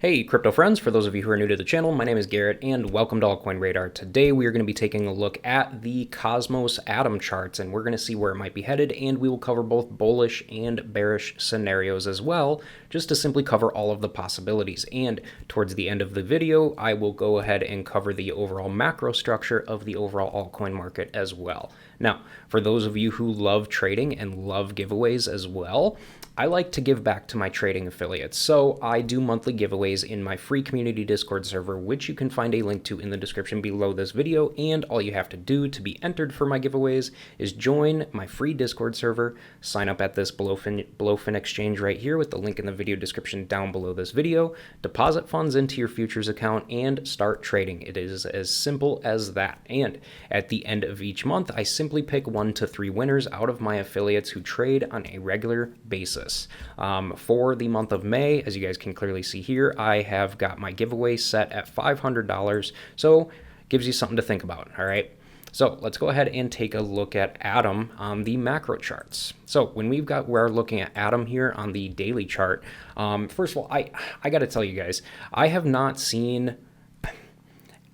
Hey crypto friends, for those of you who are new to the channel, my name is Garrett and welcome to Altcoin Radar. Today we are going to be taking a look at the Cosmos Atom charts and we're going to see where it might be headed, and we will cover both bullish and bearish scenarios as well, just to simply cover all of the possibilities. And towards the end of the video, I will go ahead and cover the overall macro structure of the overall altcoin market as well. Now, for those of you who love trading and love giveaways as well, I like to give back to my trading affiliates. So I do monthly giveaways in my free community Discord server, which you can find a link to in the description below this video. And all you have to do to be entered for my giveaways is join my free Discord server, sign up at this Blowfin exchange right here with the link in the video description down below this video, deposit funds into your futures account, and start trading. It is as simple as that. And at the end of each month, I simply pick 1 to 3 winners out of my affiliates who trade on a regular basis. For the month of May, as you guys can clearly see here, I have got my giveaway set at $500, so gives you something to think about. All right, so let's go ahead and take a look at Atom on the macro charts. So when we're looking at Atom here on the daily chart, first of all, I got to tell you guys, I have not seen.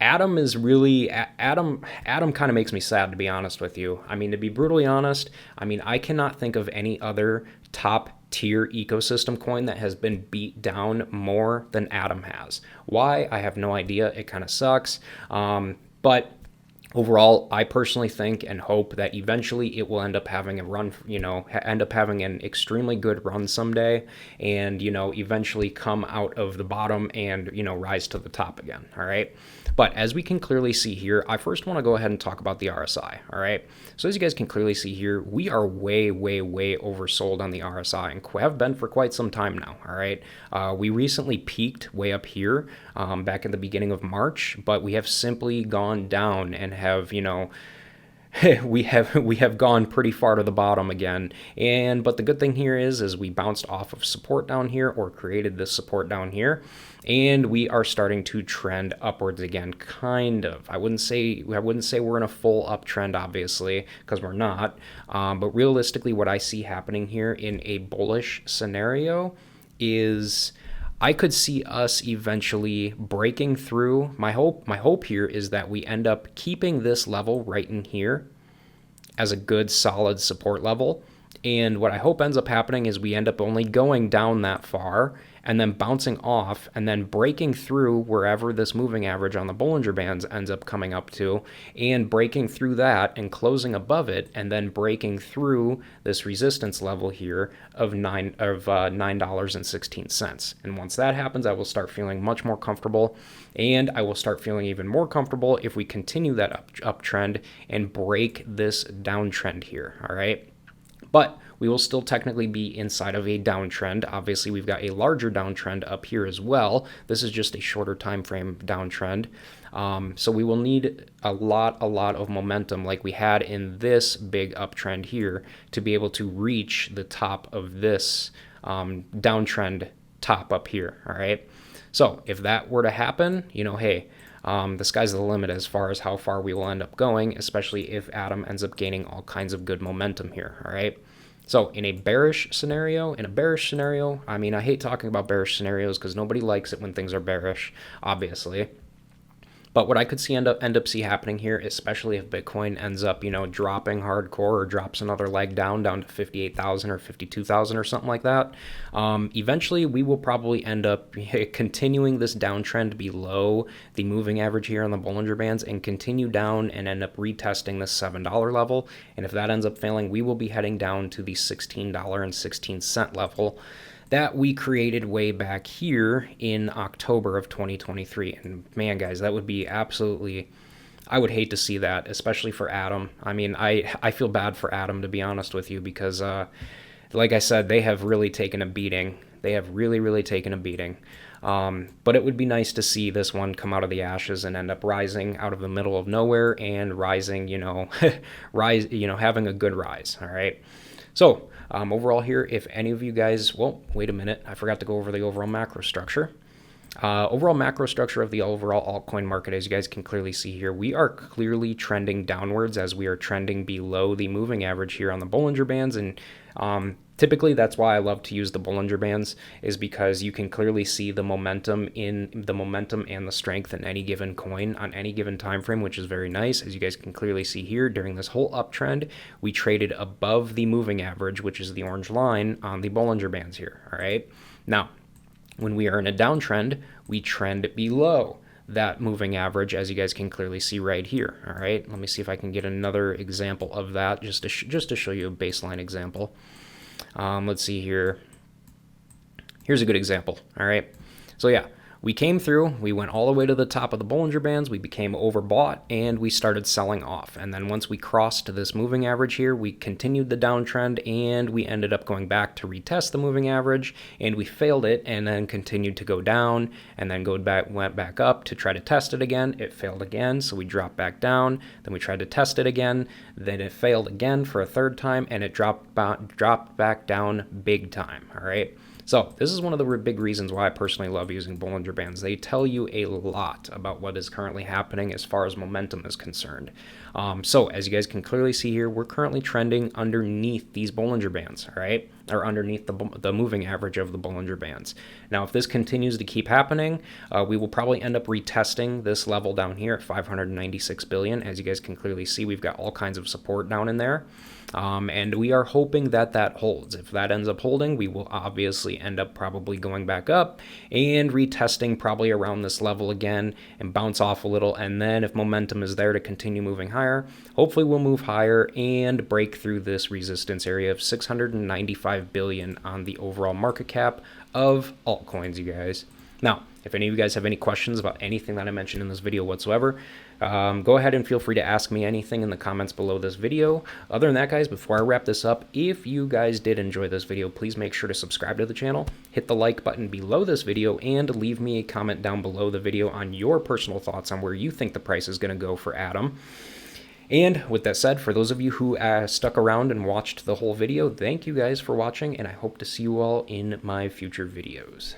Atom is really, Atom kind of makes me sad, to be honest with you. I mean, to be brutally honest, I mean, I cannot think of any other top tier ecosystem coin that has been beat down more than Atom has. Why? I have no idea. It kind of sucks. But overall, I personally think and hope that eventually it will end up having a run, end up having an extremely good run someday, and, eventually come out of the bottom and, rise to the top again. All right. But as we can clearly see here, I first want to go ahead and talk about the RSI. All right. So as you guys can clearly see here, we are way oversold on the RSI and have been for quite some time now. All right. We recently peaked way up here back in the beginning of March, but we have simply gone down and have, we have gone pretty far to the bottom again. But the good thing here is we bounced off of support down here, or created this support down here, and we are starting to trend upwards again, kind of. I wouldn't say we're in a full uptrend, obviously, because we're not. But realistically, what I see happening here in a bullish scenario is I could see us eventually breaking through. My hope here is that we end up keeping this level right in here as a good solid support level. And what I hope ends up happening is we end up only going down that far and then bouncing off and then breaking through wherever this moving average on the Bollinger Bands ends up coming up to, and breaking through that and closing above it, and then breaking through this resistance level here of $9.16. And once that happens, I will start feeling much more comfortable, and I will start feeling even more comfortable if we continue that uptrend and break this downtrend here. All right. But we will still technically be inside of a downtrend. Obviously, we've got a larger downtrend up here as well. This is just a shorter time frame downtrend. So we will need a lot of momentum like we had in this big uptrend here to be able to reach the top of this downtrend top up here. All right. So if that were to happen, hey, the sky's the limit as far as how far we will end up going, especially if Atom ends up gaining all kinds of good momentum here. All right. So in a bearish scenario, I mean, I hate talking about bearish scenarios because nobody likes it when things are bearish, obviously. But what I could see end up happening here, especially if Bitcoin ends up, dropping hardcore or drops another leg down to 58,000 or 52,000 or something like that, eventually we will probably end up continuing this downtrend below the moving average here on the Bollinger Bands and continue down and end up retesting this $7 level. And if that ends up failing, we will be heading down to the $16.16 level that we created way back here in October of 2023. And man, guys, that would be absolutely, I would hate to see that, especially for Atom. I mean, I feel bad for Atom, to be honest with you, because like I said, they have really taken a beating. They have really taken a beating. But it would be nice to see this one come out of the ashes and end up rising out of the middle of nowhere and rising, having a good rise. All right. So overall here, if any of you guys, well, wait a minute, I forgot to go over the overall macro structure. Overall macro structure of the overall altcoin market, as you guys can clearly see here, we are clearly trending downwards as we are trending below the moving average here on the Bollinger Bands. And typically that's why I love to use the Bollinger Bands, is because you can clearly see the momentum and the strength in any given coin on any given time frame, which is very nice. As you guys can clearly see here, during this whole uptrend, we traded above the moving average, which is the orange line on the Bollinger Bands here. All right. Now, when we are in a downtrend, we trend below that moving average, as you guys can clearly see right here. All right, let me see if I can get another example of that, just to show you a baseline example. Let's see here. Here's a good example. All right, so yeah, we came through, we went all the way to the top of the Bollinger Bands, we became overbought, and we started selling off. And then once we crossed this moving average here, we continued the downtrend, and we ended up going back to retest the moving average, and we failed it, and then continued to go down, and then went back up to try to test it again. It failed again, so we dropped back down. Then we tried to test it again, then it failed again for a third time, and it dropped back down big time. All right. So this is one of the big reasons why I personally love using Bollinger Bands. They tell you a lot about what is currently happening as far as momentum is concerned. So as you guys can clearly see here, we're currently trending underneath these Bollinger Bands, all right? Or underneath the moving average of the Bollinger Bands. Now, if this continues to keep happening, we will probably end up retesting this level down here at 596 billion. As you guys can clearly see, we've got all kinds of support down in there. And we are hoping that that holds. If that ends up holding, we will obviously end up probably going back up and retesting probably around this level again and bounce off a little. And then if momentum is there to continue moving higher, hopefully we'll move higher and break through this resistance area of 695 billion on the overall market cap of altcoins, you guys. Now, if any of you guys have any questions about anything that I mentioned in this video whatsoever, go ahead and feel free to ask me anything in the comments below this video. Other than that, guys, before I wrap this up, if you guys did enjoy this video, please make sure to subscribe to the channel, hit the like button below this video, and leave me a comment down below the video on your personal thoughts on where you think the price is going to go for Atom. And with that said, for those of you who stuck around and watched the whole video, thank you guys for watching, and I hope to see you all in my future videos.